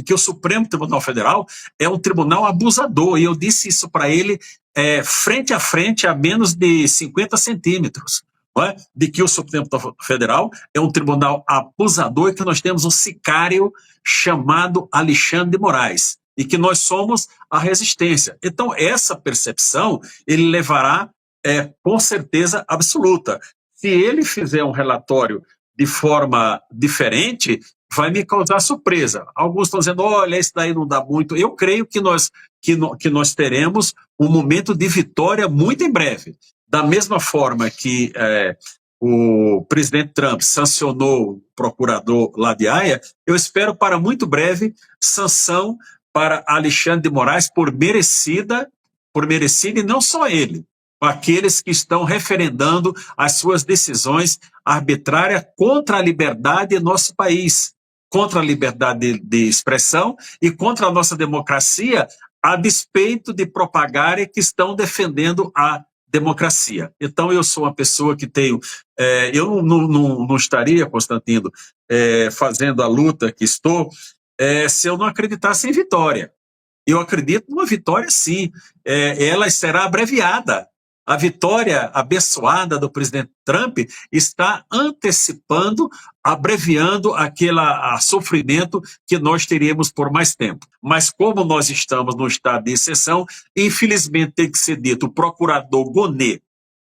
que o Supremo Tribunal Federal é um tribunal abusador, e eu disse isso para ele frente a frente, a menos de 50 centímetros, não é? De que o Supremo Federal é um tribunal abusador e que nós temos um sicário chamado Alexandre de Moraes, e que nós somos a resistência. Então, essa percepção ele levará com certeza absoluta. Se ele fizer um relatório de forma diferente, vai me causar surpresa. Alguns estão dizendo, olha, isso daí não dá muito. Eu creio que nós teremos um momento de vitória muito em breve. Da mesma forma que o presidente Trump sancionou o procurador lá de Haia, eu espero para muito breve sanção para Alexandre de Moraes por merecida, e não só ele, aqueles que estão referendando as suas decisões arbitrárias contra a liberdade em nosso país, contra a liberdade de expressão e contra a nossa democracia, a despeito de propagarem que estão defendendo a democracia. Então, eu sou uma pessoa que tenho... eu não estaria, Constantino, fazendo a luta que estou, se eu não acreditasse em vitória. Eu acredito numa vitória, sim. Ela será abreviada. A vitória abençoada do presidente Trump está antecipando, abreviando aquele sofrimento que nós teríamos por mais tempo. Mas como nós estamos num estado de exceção, infelizmente tem que ser dito, o procurador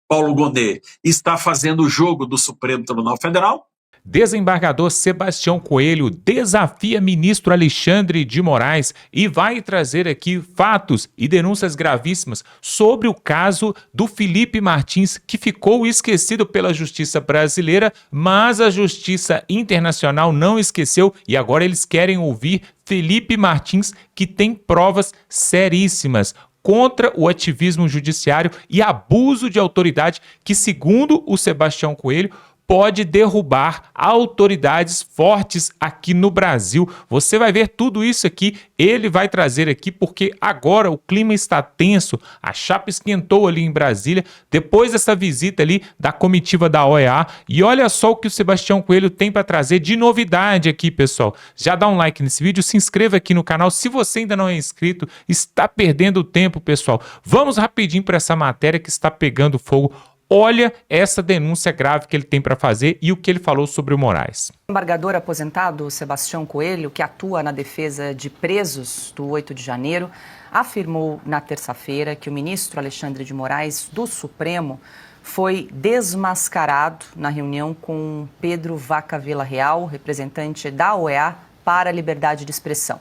Paulo Gonet, está fazendo o jogo do Supremo Tribunal Federal. Desembargador Sebastião Coelho desafia ministro Alexandre de Moraes e vai trazer aqui fatos e denúncias gravíssimas sobre o caso do Felipe Martins, que ficou esquecido pela justiça brasileira, mas a justiça internacional não esqueceu e agora eles querem ouvir Felipe Martins, que tem provas seríssimas contra o ativismo judiciário e abuso de autoridade que, segundo o Sebastião Coelho, pode derrubar autoridades fortes aqui no Brasil. Você vai ver tudo isso aqui, ele vai trazer aqui, porque agora o clima está tenso, a chapa esquentou ali em Brasília, depois dessa visita ali da comitiva da OEA, e olha só o que o Sebastião Coelho tem para trazer de novidade aqui, pessoal. Já dá um like nesse vídeo, se inscreva aqui no canal, se você ainda não é inscrito, está perdendo tempo, pessoal. Vamos rapidinho para essa matéria que está pegando fogo. Olha essa denúncia grave que ele tem para fazer e o que ele falou sobre o Moraes. O embargador aposentado Sebastião Coelho, que atua na defesa de presos do 8 de janeiro, afirmou na terça-feira que o ministro Alexandre de Moraes, do Supremo, foi desmascarado na reunião com Pedro Vaca Villarreal, representante da OEA para a liberdade de expressão.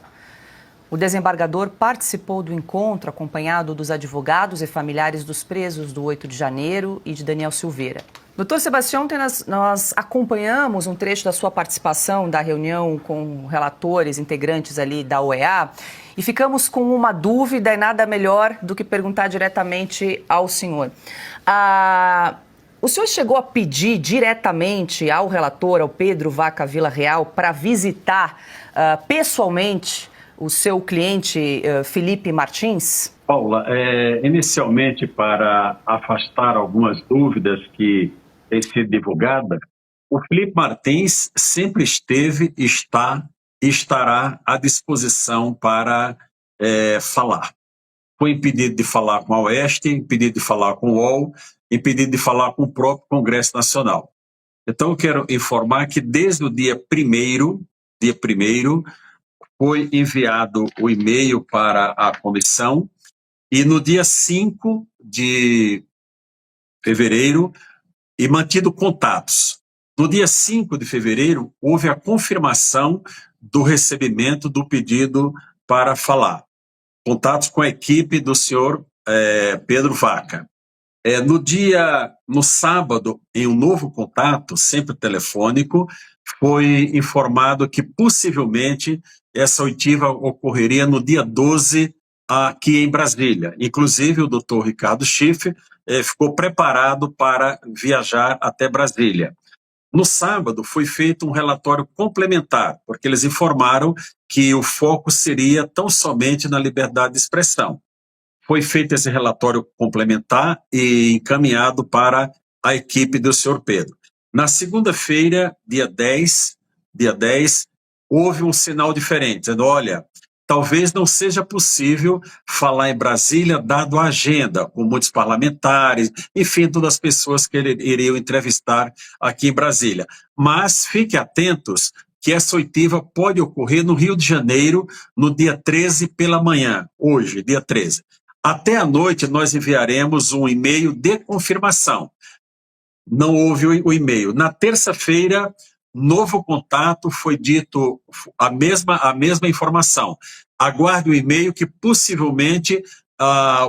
O desembargador participou do encontro acompanhado dos advogados e familiares dos presos do 8 de janeiro e de Daniel Silveira. Doutor Sebastião, nós acompanhamos um trecho da sua participação da reunião com relatores, integrantes ali da OEA, e ficamos com uma dúvida e nada melhor do que perguntar diretamente ao senhor. O senhor chegou a pedir diretamente ao relator, ao Pedro Vaca Villarreal, para visitar pessoalmente o seu cliente Felipe Martins? Paula, inicialmente para afastar algumas dúvidas que têm sido divulgadas, o Felipe Martins sempre esteve, está e estará à disposição para falar. Foi impedido de falar com a Oeste, impedido de falar com o UOL, impedido de falar com o próprio Congresso Nacional. Então, eu quero informar que desde o dia 1º, foi enviado o e-mail para a comissão e no dia 5 de fevereiro e mantido contatos. No dia 5 de fevereiro, houve a confirmação do recebimento do pedido para falar. Contatos com a equipe do senhor Pedro Vaca. No sábado, em um novo contato, sempre telefônico, foi informado que possivelmente essa oitiva ocorreria no dia 12 aqui em Brasília. Inclusive, o doutor Ricardo Schiff ficou preparado para viajar até Brasília. No sábado, foi feito um relatório complementar, porque eles informaram que o foco seria tão somente na liberdade de expressão. Foi feito esse relatório complementar e encaminhado para a equipe do senhor Pedro. Na segunda-feira, dia 10, houve um sinal diferente, dizendo, olha, talvez não seja possível falar em Brasília, dado a agenda, com muitos parlamentares, enfim, todas as pessoas que ele iriam entrevistar aqui em Brasília. Mas fiquem atentos que essa oitiva pode ocorrer no Rio de Janeiro, no dia 13 pela manhã, hoje, dia 13. Até à noite, nós enviaremos um e-mail de confirmação. Não houve o e-mail. Na terça-feira, novo contato, foi dito a mesma informação. Aguarde o e-mail que possivelmente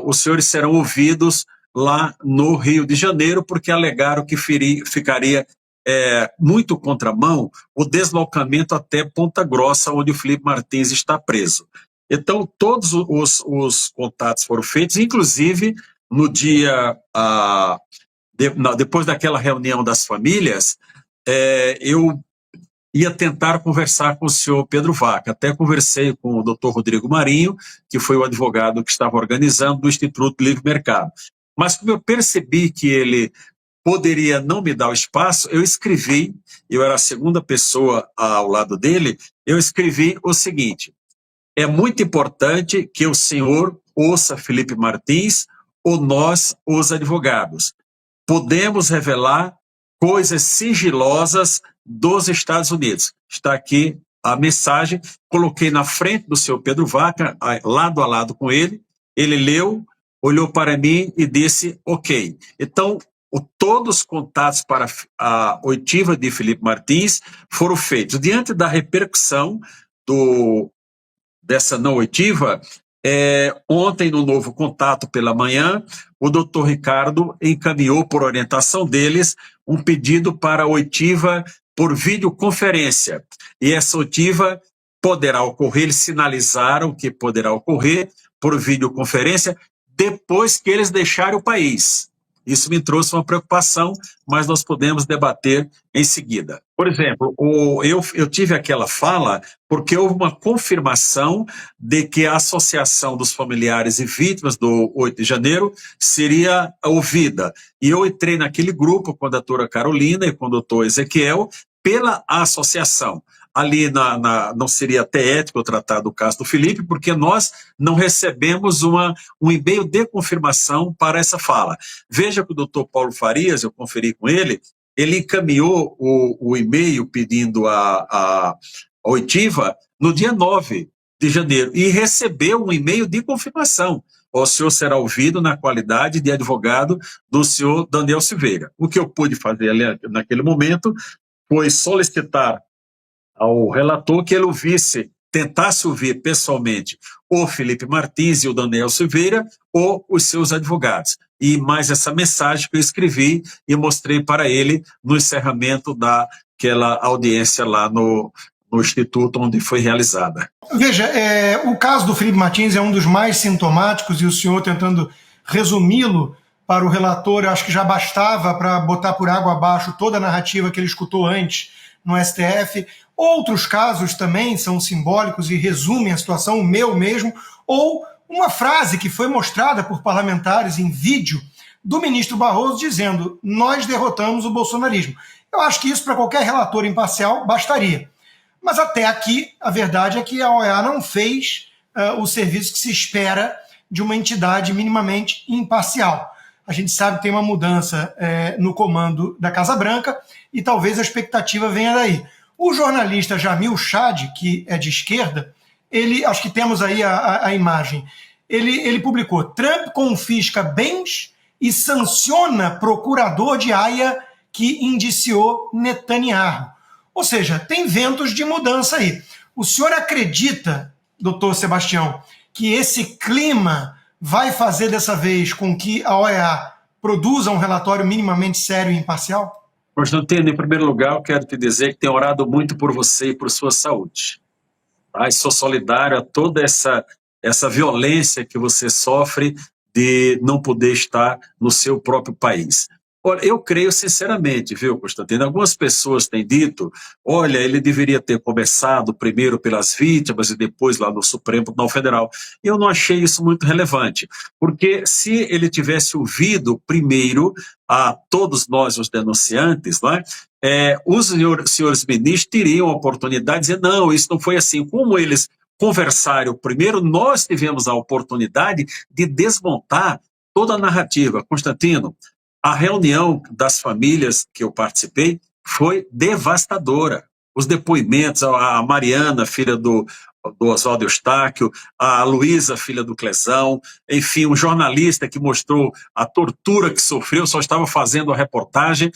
os senhores serão ouvidos lá no Rio de Janeiro, porque alegaram que ficaria muito contramão o deslocamento até Ponta Grossa, onde o Felipe Martins está preso. Então, todos os contatos foram feitos, inclusive no dia... depois daquela reunião das famílias, eu ia tentar conversar com o senhor Pedro Vaca. Até conversei com o doutor Rodrigo Marinho, que foi o advogado que estava organizando do Instituto Livre Mercado. Mas como eu percebi que ele poderia não me dar o espaço, eu escrevi, eu era a segunda pessoa ao lado dele, eu escrevi o seguinte: é muito importante que o senhor ouça Felipe Martins ou nós, os advogados. Podemos revelar coisas sigilosas dos Estados Unidos. Está aqui a mensagem, coloquei na frente do senhor Pedro Vaca, lado a lado com ele, ele leu, olhou para mim e disse ok. Então, todos os contatos para a oitiva de Felipe Martins foram feitos. Diante da repercussão dessa não oitiva, ontem, no novo contato pela manhã, o doutor Ricardo encaminhou, por orientação deles, um pedido para oitiva por videoconferência. E essa oitiva poderá ocorrer, eles sinalizaram que poderá ocorrer por videoconferência depois que eles deixarem o país. Isso me trouxe uma preocupação, mas nós podemos debater em seguida. Por exemplo, eu tive aquela fala porque houve uma confirmação de que a Associação dos Familiares e Vítimas do 8 de janeiro seria ouvida. E eu entrei naquele grupo com a doutora Carolina e com o doutor Ezequiel pela associação. Ali não seria até ético eu tratar do caso do Felipe, porque nós não recebemos um e-mail de confirmação para essa fala. Veja que o doutor Paulo Farias, eu conferi com ele encaminhou o e-mail pedindo a oitiva no dia 9 de janeiro e recebeu um e-mail de confirmação. O senhor será ouvido na qualidade de advogado do senhor Daniel Silveira. O que eu pude fazer ali, naquele momento foi solicitar ao relator que ele tentasse ouvir pessoalmente o Felipe Martins e o Daniel Silveira ou os seus advogados. E mais essa mensagem que eu escrevi e mostrei para ele no encerramento daquela audiência lá no Instituto onde foi realizada. Veja, o caso do Felipe Martins é um dos mais sintomáticos e o senhor tentando resumi-lo para o relator, eu acho que já bastava para botar por água abaixo toda a narrativa que ele escutou antes no STF. Outros casos também são simbólicos e resumem a situação, o meu mesmo, ou uma frase que foi mostrada por parlamentares em vídeo do ministro Barroso dizendo: nós derrotamos o bolsonarismo. Eu acho que isso para qualquer relator imparcial bastaria. Mas até aqui a verdade é que a OEA não fez o serviço que se espera de uma entidade minimamente imparcial. A gente sabe que tem uma mudança no comando da Casa Branca e talvez a expectativa venha daí. O jornalista Jamil Chad, que é de esquerda, acho que temos aí a imagem, ele publicou: Trump confisca bens e sanciona procurador de Haia que indiciou Netanyahu. Ou seja, tem ventos de mudança aí. O senhor acredita, doutor Sebastião, que esse clima vai fazer dessa vez com que a OEA produza um relatório minimamente sério e imparcial? Constantino, em primeiro lugar, eu quero te dizer que tenho orado muito por você e por sua saúde. Tá? E sou solidário a toda essa violência que você sofre de não poder estar no seu próprio país. Olha, eu creio sinceramente, viu, Constantino? Algumas pessoas têm dito, olha, ele deveria ter começado primeiro pelas vítimas e depois lá no Supremo Tribunal Federal. Eu não achei isso muito relevante, porque se ele tivesse ouvido primeiro a todos nós, os denunciantes, né, os senhores ministros teriam a oportunidade de dizer, não, isso não foi assim. Como eles conversaram primeiro, nós tivemos a oportunidade de desmontar toda a narrativa. Constantino, a reunião das famílias que eu participei foi devastadora. Os depoimentos, a Mariana, filha do Oswaldo Eustáquio, a Luísa, filha do Clesão, enfim, um jornalista que mostrou a tortura que sofreu, só estava fazendo a reportagem.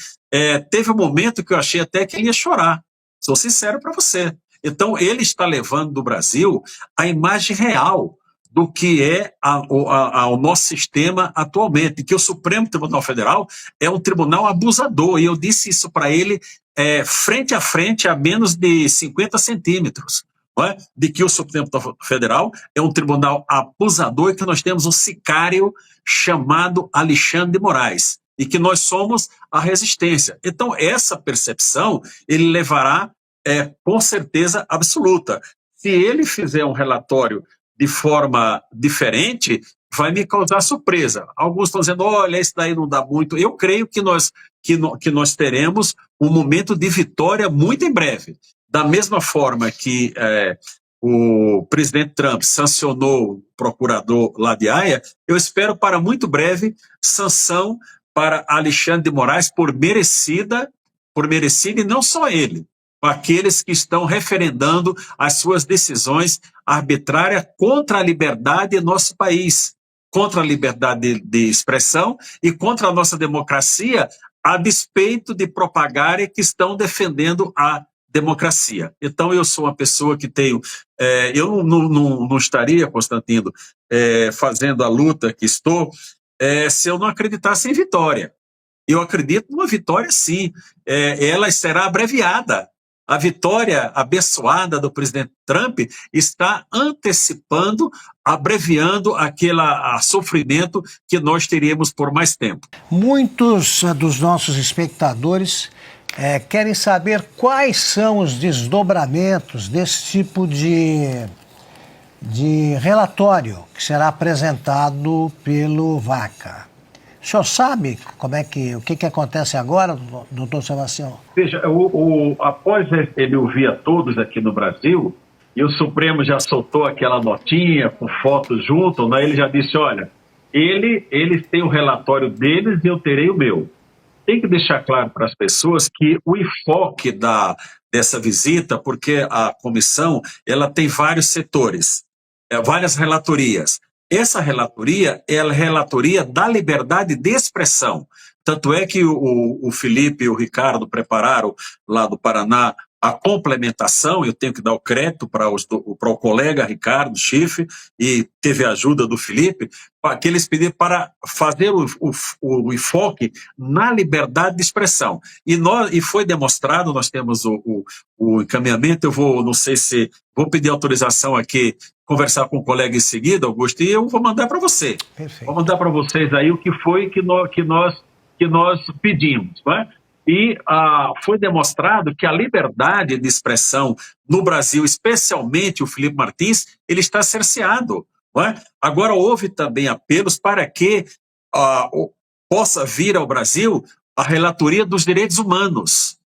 Teve um momento que eu achei até que ele ia chorar, sou sincero para você. Então, ele está levando do Brasil a imagem real do que é o nosso sistema atualmente, que o Supremo Tribunal Federal é um tribunal abusador, e eu disse isso para ele frente a frente, a menos de 50 centímetros, não é? De que o Supremo Federal é um tribunal abusador e que nós temos um sicário chamado Alexandre de Moraes, e que nós somos a resistência. Então, essa percepção ele levará com certeza absoluta. Se ele fizer um relatório de forma diferente, vai me causar surpresa. Alguns estão dizendo, olha, isso daí não dá muito. Eu creio que nós teremos um momento de vitória muito em breve. Da mesma forma que o presidente Trump sancionou o procurador lá de Haia, eu espero para muito breve sanção para Alexandre de Moraes por merecida e não só ele, aqueles que estão referendando as suas decisões arbitrárias contra a liberdade em nosso país, contra a liberdade de expressão e contra a nossa democracia, a despeito de propagarem que estão defendendo a democracia. Então, eu sou uma pessoa que tenho... eu não estaria, Constantino, fazendo a luta que estou, se eu não acreditasse em vitória. Eu acredito numa vitória, sim. Ela será abreviada. A vitória abençoada do presidente Trump está antecipando, abreviando aquele sofrimento que nós teríamos por mais tempo. Muitos dos nossos espectadores querem saber quais são os desdobramentos desse tipo de relatório que será apresentado pelo Vaca. O senhor sabe o que acontece agora, doutor Sebastião? Veja, após ele ouvir a todos aqui no Brasil, e o Supremo já soltou aquela notinha com fotos junto, né? Ele já disse, olha, eles têm o relatório deles e eu terei o meu. Tem que deixar claro para as pessoas que o enfoque dessa visita, porque a comissão ela tem vários setores, várias relatorias. Essa relatoria é a relatoria da liberdade de expressão. Tanto é que o Felipe e o Ricardo prepararam lá do Paraná a complementação, eu tenho que dar o crédito para o colega Ricardo Schiff, e teve a ajuda do Felipe, que eles pediram para fazer o enfoque na liberdade de expressão. E foi demonstrado, nós temos o encaminhamento, não sei se vou pedir autorização aqui, conversar com o colega em seguida, Augusto, e eu vou mandar para você. Perfeito. Vou mandar para vocês aí o que foi que nós pedimos, não é? E foi demonstrado que a liberdade de expressão no Brasil, especialmente o Felipe Martins, ele está cerceado. Não é? Agora, houve também apelos para que possa vir ao Brasil a relatoria dos direitos humanos.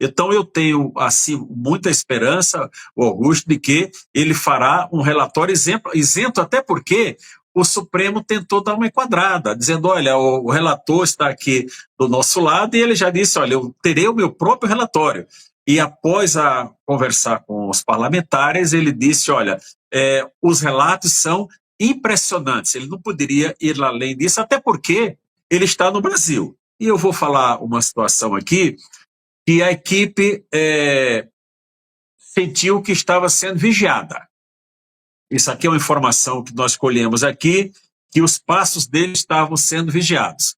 Então, eu tenho assim, muita esperança, o Augusto, de que ele fará um relatório isento, até porque o Supremo tentou dar uma enquadrada, dizendo, olha, o relator está aqui do nosso lado, e ele já disse, olha, eu terei o meu próprio relatório. E após conversar com os parlamentares, ele disse, olha, os relatos são impressionantes, ele não poderia ir além disso, até porque ele está no Brasil. E eu vou falar uma situação aqui, que a equipe sentiu que estava sendo vigiada. Isso aqui é uma informação que nós colhemos aqui, que os passos dele estavam sendo vigiados.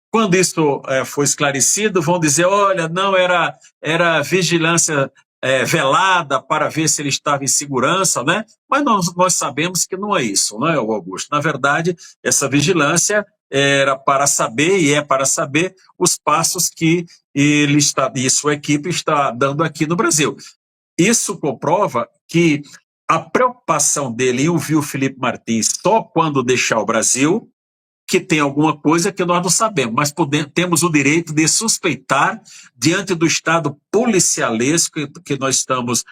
Quando isso foi esclarecido, vão dizer, olha, não era vigilância velada para ver se ele estava em segurança, né? Mas nós sabemos que não é isso, não é, Augusto? Na verdade, essa vigilância era para saber, e é para saber, os passos que ele está, e sua equipe está dando aqui no Brasil. Isso comprova que a preocupação dele em ouvir o Felipe Martins só quando deixar o Brasil, que tem alguma coisa que nós não sabemos, mas temos o direito de suspeitar, diante do estado policialesco que nós estamos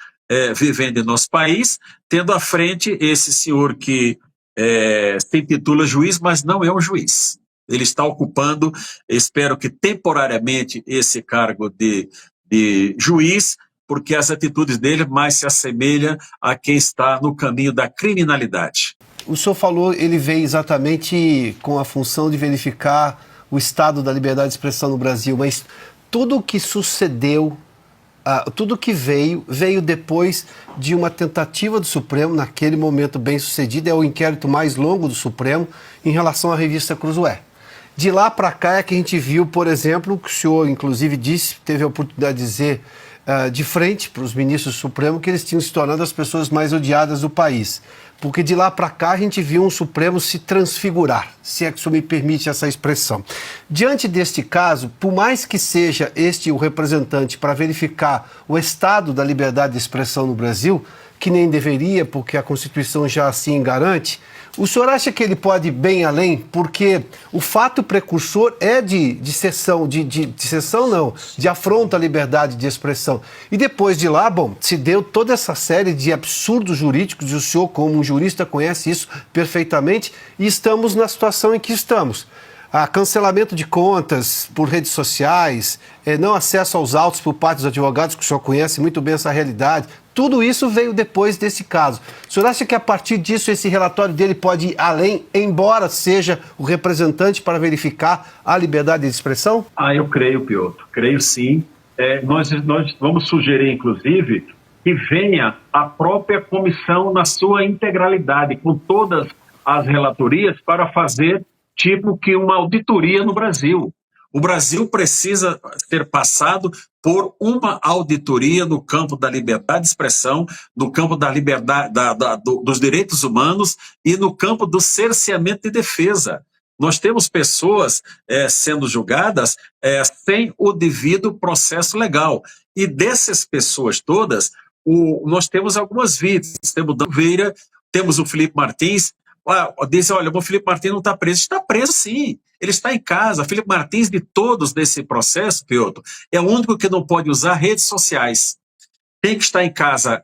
vivendo em nosso país, tendo à frente esse senhor que se intitula juiz, mas não é um juiz. Ele está ocupando, espero que temporariamente, esse cargo de juiz, porque as atitudes dele mais se assemelham a quem está no caminho da criminalidade. O senhor falou, ele veio exatamente com a função de verificar o estado da liberdade de expressão no Brasil, mas tudo o que sucedeu, tudo que veio depois de uma tentativa do Supremo, naquele momento bem sucedida, é o inquérito mais longo do Supremo em relação à revista Cruzoé. De lá para cá é que a gente viu, por exemplo, o que o senhor inclusive disse, teve a oportunidade de dizer de frente para os ministros do Supremo que eles tinham se tornado as pessoas mais odiadas do país. Porque de lá para cá a gente viu um Supremo se transfigurar, se é que o senhor me permite essa expressão. Diante deste caso, por mais que seja este o representante para verificar o estado da liberdade de expressão no Brasil, que nem deveria, porque a Constituição já assim garante, o senhor acha que ele pode ir bem além? Porque o fato precursor é de afronta à liberdade de expressão. E depois de lá, bom, se deu toda essa série de absurdos jurídicos, e o senhor, como um jurista, conhece isso perfeitamente, e estamos na situação em que estamos. Cancelamento de contas por redes sociais, não acesso aos autos por parte dos advogados, que o senhor conhece muito bem essa realidade. Tudo isso veio depois desse caso. O senhor acha que a partir disso esse relatório dele pode ir além, embora seja o representante para verificar a liberdade de expressão? Eu creio, Piotr. Creio sim. Nós vamos sugerir, inclusive, que venha a própria comissão na sua integralidade, com todas as relatorias, para fazer tipo que uma auditoria no Brasil. O Brasil precisa ter passado por uma auditoria no campo da liberdade de expressão, no campo da liberdade dos direitos humanos e no campo do cerceamento de defesa. Nós temos pessoas sendo julgadas sem o devido processo legal. E dessas pessoas todas, nós temos algumas vítimas. Temos o Dan Veira, temos o Felipe Martins. Dizem, olha, o Felipe Martins não está preso. Está preso, sim. Ele está em casa. Felipe Martins, de todos desse processo, Piotr, é o único que não pode usar redes sociais. Tem que estar em casa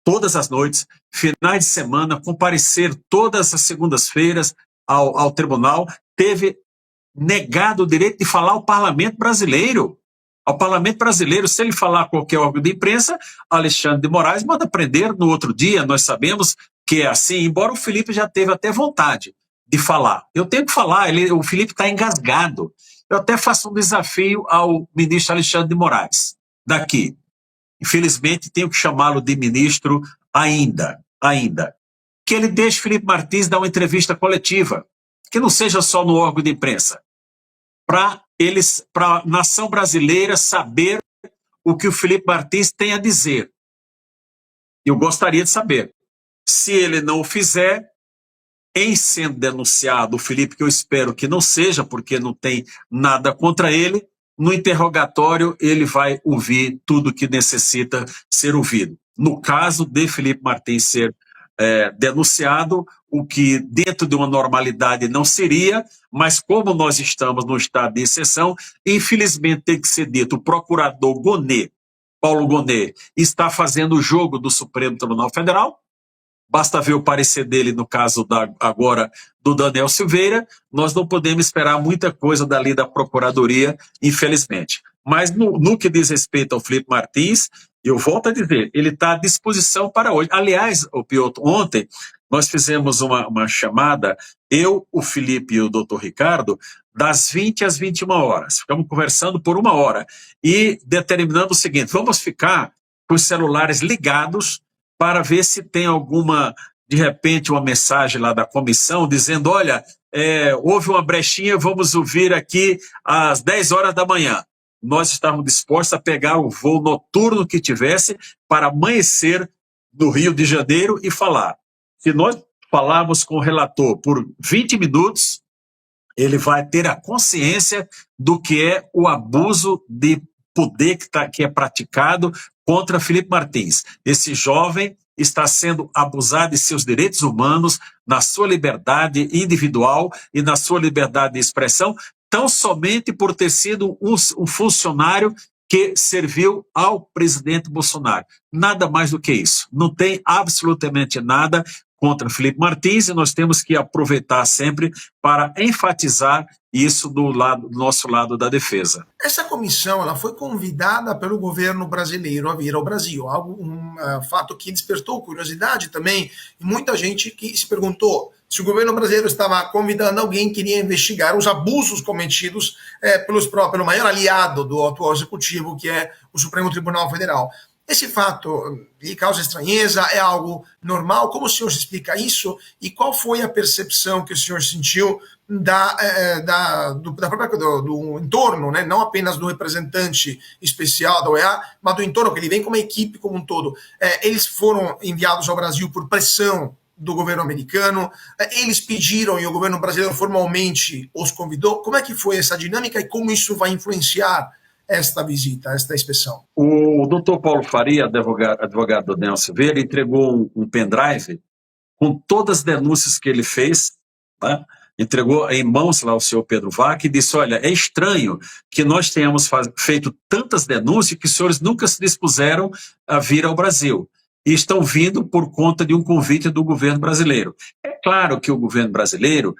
todas as noites, finais de semana, comparecer todas as segundas-feiras ao tribunal. Teve negado o direito de falar ao parlamento brasileiro. Ao parlamento brasileiro, se ele falar a qualquer órgão de imprensa, Alexandre de Moraes manda prender no outro dia. Nós sabemos que é assim, embora o Felipe já teve até vontade de falar. Eu tenho que falar, o Felipe está engasgado. Eu até faço um desafio ao ministro Alexandre de Moraes, daqui. Infelizmente, tenho que chamá-lo de ministro ainda. Que ele deixe Felipe Martins dar uma entrevista coletiva, que não seja só no órgão de imprensa, para a nação brasileira saber o que o Felipe Martins tem a dizer. Eu gostaria de saber. Se ele não o fizer, em sendo denunciado o Felipe, que eu espero que não seja, porque não tem nada contra ele, no interrogatório ele vai ouvir tudo que necessita ser ouvido. No caso de Felipe Martins ser denunciado, o que dentro de uma normalidade não seria, mas como nós estamos no estado de exceção, infelizmente tem que ser dito, o procurador Gonet, Paulo Gonet, está fazendo o jogo do Supremo Tribunal Federal. Basta ver o parecer dele no caso agora do Daniel Silveira. Nós não podemos esperar muita coisa dali da Procuradoria, infelizmente. Mas no que diz respeito ao Felipe Martins, eu volto a dizer, ele está à disposição para hoje. Aliás, Piotr, ontem nós fizemos uma chamada, eu, o Felipe e o doutor Ricardo, das 20 às 21 horas. Ficamos conversando por 1 hora e determinando o seguinte, vamos ficar com os celulares ligados para ver se tem alguma, de repente, uma mensagem lá da comissão dizendo, olha, houve uma brechinha, vamos ouvir aqui às 10 horas da manhã. nós estávamos dispostos a pegar o voo noturno que tivesse para amanhecer no Rio de Janeiro e falar. Se nós falarmos com o relator por 20 minutos, ele vai ter a consciência do que é o abuso de poder que é praticado contra Felipe Martins. Esse jovem está sendo abusado de seus direitos humanos, na sua liberdade individual e na sua liberdade de expressão, tão somente por ter sido um funcionário que serviu ao presidente Bolsonaro. Nada mais do que isso. Não tem absolutamente nada contra Felipe Martins, e nós temos que aproveitar sempre para enfatizar isso do nosso lado da defesa. Essa comissão ela foi convidada pelo governo brasileiro a vir ao Brasil, um fato que despertou curiosidade também, e muita gente que se perguntou se o governo brasileiro estava convidando alguém que iria investigar os abusos cometidos pelo maior aliado do atual executivo, que é o Supremo Tribunal Federal. Esse fato lhe causa estranheza? É algo normal? Como o senhor se explica isso? E qual foi a percepção que o senhor sentiu do entorno, né? Não apenas do representante especial da OEA, mas do entorno, que ele vem como uma equipe como um todo. Eles foram enviados ao Brasil por pressão do governo americano, eles pediram e o governo brasileiro formalmente os convidou. Como é que foi essa dinâmica e como isso vai influenciar esta visita, esta inspeção? O doutor Paulo Faria, advogado do Nelson Silveira, entregou um pendrive com todas as denúncias que ele fez, tá? Entregou em mãos lá ao senhor Pedro Vaca e disse, olha, é estranho que nós tenhamos feito tantas denúncias que os senhores nunca se dispuseram a vir ao Brasil. E estão vindo por conta de um convite do governo brasileiro. É claro que o governo brasileiro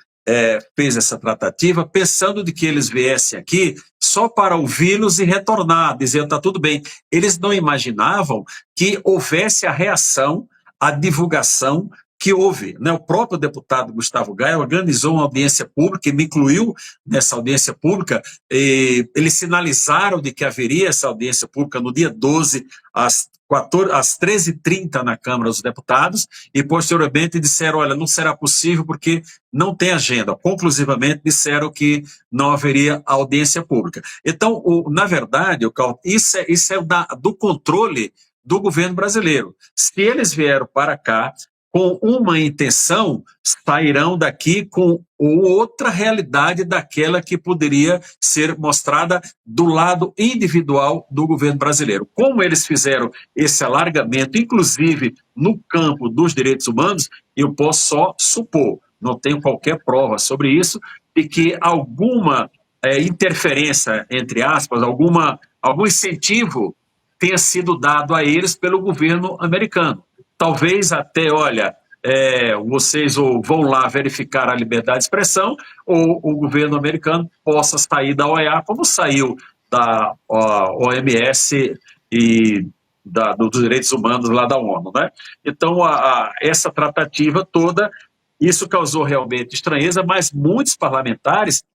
fez essa tratativa pensando de que eles viessem aqui só para ouvi-los e retornar, dizer, está tudo bem. Eles não imaginavam que houvesse a reação, a divulgação que houve, né? O próprio deputado Gustavo Gaia organizou uma audiência pública e me incluiu nessa audiência pública. Eles sinalizaram de que haveria essa audiência pública no dia 12, às 13h30 na Câmara dos Deputados, e posteriormente disseram, olha, não será possível porque não tem agenda. Conclusivamente disseram que não haveria audiência pública. Então, na verdade, isso é do controle do governo brasileiro. Se eles vieram para cá com uma intenção, sairão daqui com outra realidade daquela que poderia ser mostrada do lado individual do governo brasileiro. Como eles fizeram esse alargamento, inclusive no campo dos direitos humanos, eu posso só supor, não tenho qualquer prova sobre isso, de que alguma interferência, entre aspas, algum incentivo tenha sido dado a eles pelo governo americano. Talvez até, olha, vocês ou vão lá verificar a liberdade de expressão, ou o governo americano possa sair da OEA, como saiu da OMS e dos direitos humanos lá da ONU, né? Então, essa tratativa toda, isso causou realmente estranheza, mas muitos parlamentares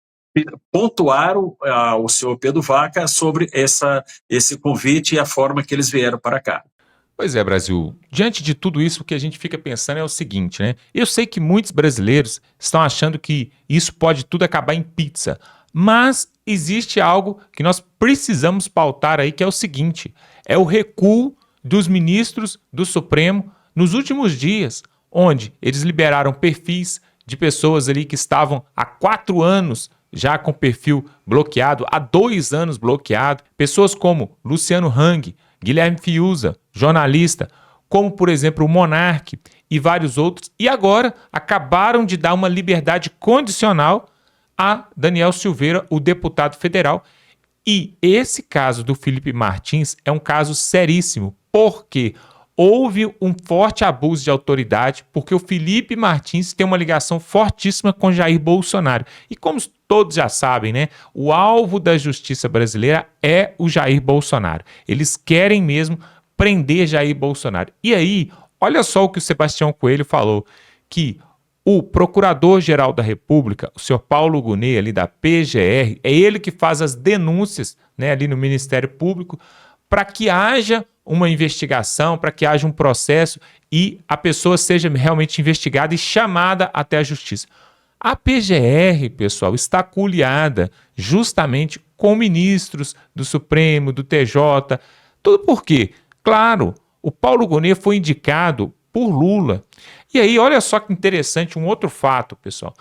pontuaram o senhor Pedro Vaca sobre esse convite e a forma que eles vieram para cá. Pois é, Brasil, diante de tudo isso, o que a gente fica pensando é o seguinte, né? Eu sei que muitos brasileiros estão achando que isso pode tudo acabar em pizza, mas existe algo que nós precisamos pautar aí, que é o seguinte, é o recuo dos ministros do Supremo nos últimos dias, onde eles liberaram perfis de pessoas ali que estavam há 4 anos já com perfil bloqueado, há 2 anos bloqueado, pessoas como Luciano Hang, Guilherme Fiuza, jornalista, como, por exemplo, o Monark e vários outros, e agora acabaram de dar uma liberdade condicional a Daniel Silveira, o deputado federal. E esse caso do Felipe Martins é um caso seríssimo, porque houve um forte abuso de autoridade, porque o Felipe Martins tem uma ligação fortíssima com Jair Bolsonaro. E como todos já sabem, né, o alvo da justiça brasileira é o Jair Bolsonaro. Eles querem mesmo prender Jair Bolsonaro. E aí, olha só o que o Sebastião Coelho falou, que o Procurador-Geral da República, o senhor Paulo Gonet, ali da PGR, é ele que faz as denúncias, né, ali no Ministério Público, para que haja uma investigação, para que haja um processo e a pessoa seja realmente investigada e chamada até a justiça. A PGR, pessoal, está culiada justamente com ministros do Supremo, do TJ. Tudo por quê? Claro, o Paulo Gonet foi indicado por Lula. E aí, olha só que interessante, um outro fato, pessoal.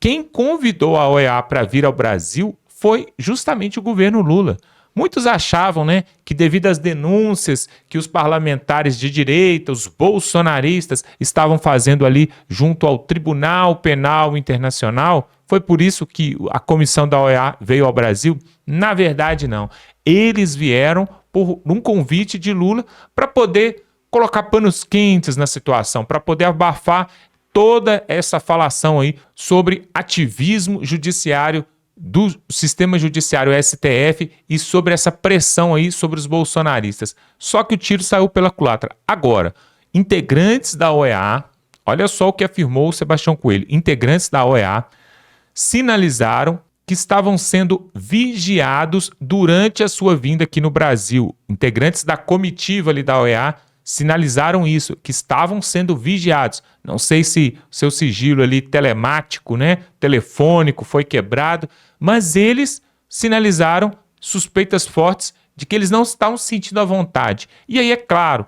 Quem convidou a OEA para vir ao Brasil foi justamente o governo Lula. Muitos achavam, né, que devido às denúncias que os parlamentares de direita, os bolsonaristas, estavam fazendo ali junto ao Tribunal Penal Internacional, foi por isso que a comissão da OEA veio ao Brasil? Na verdade, não. Eles vieram por um convite de Lula para poder colocar panos quentes na situação, para poder abafar toda essa falação aí sobre ativismo judiciário do sistema judiciário STF e sobre essa pressão aí sobre os bolsonaristas. Só que o tiro saiu pela culatra. Agora, integrantes da OEA, olha só o que afirmou o Sebastião Coelho, integrantes da OEA sinalizaram que estavam sendo vigiados durante a sua vinda aqui no Brasil. Integrantes da comitiva ali da OEA sinalizaram isso, que estavam sendo vigiados. Não sei se seu sigilo ali telemático, né, telefônico foi quebrado, mas eles sinalizaram suspeitas fortes de que eles não estavam se sentindo à vontade. E aí, é claro,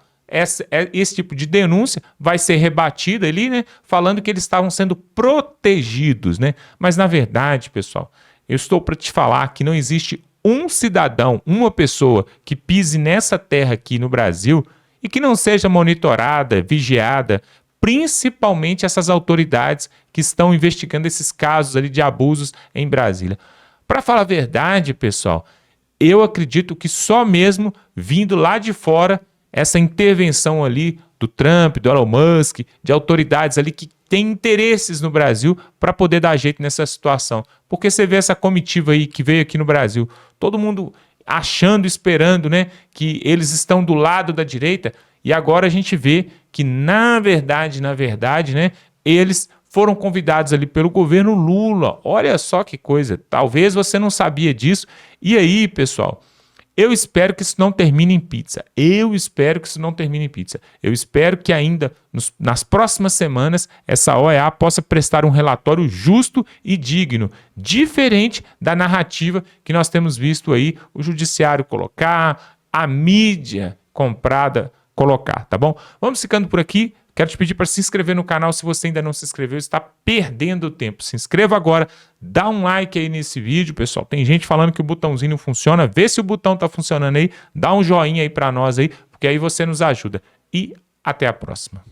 esse tipo de denúncia vai ser rebatida ali, né, falando que eles estavam sendo protegidos, né? Mas, na verdade, pessoal, eu estou para te falar que não existe um cidadão, uma pessoa que pise nessa terra aqui no Brasil e que não seja monitorada, vigiada, principalmente essas autoridades que estão investigando esses casos ali de abusos em Brasília. Para falar a verdade, pessoal, eu acredito que só mesmo vindo lá de fora, essa intervenção ali do Trump, do Elon Musk, de autoridades ali que têm interesses no Brasil para poder dar jeito nessa situação. Porque você vê essa comitiva aí que veio aqui no Brasil, todo mundo achando, esperando, né, que eles estão do lado da direita, e agora a gente vê que, na verdade, né, eles foram convidados ali pelo governo Lula. Olha só que coisa, talvez você não sabia disso. E aí, pessoal, eu espero que isso não termine em pizza. Eu espero que ainda nas próximas semanas essa OEA possa prestar um relatório justo e digno, diferente da narrativa que nós temos visto aí o judiciário colocar, a mídia comprada colocar, tá bom? Vamos ficando por aqui. Quero te pedir para se inscrever no canal se você ainda não se inscreveu, está perdendo tempo. Se inscreva agora, dá um like aí nesse vídeo, pessoal. Tem gente falando que o botãozinho não funciona, vê se o botão está funcionando aí, dá um joinha aí para nós aí, porque aí você nos ajuda. E até a próxima.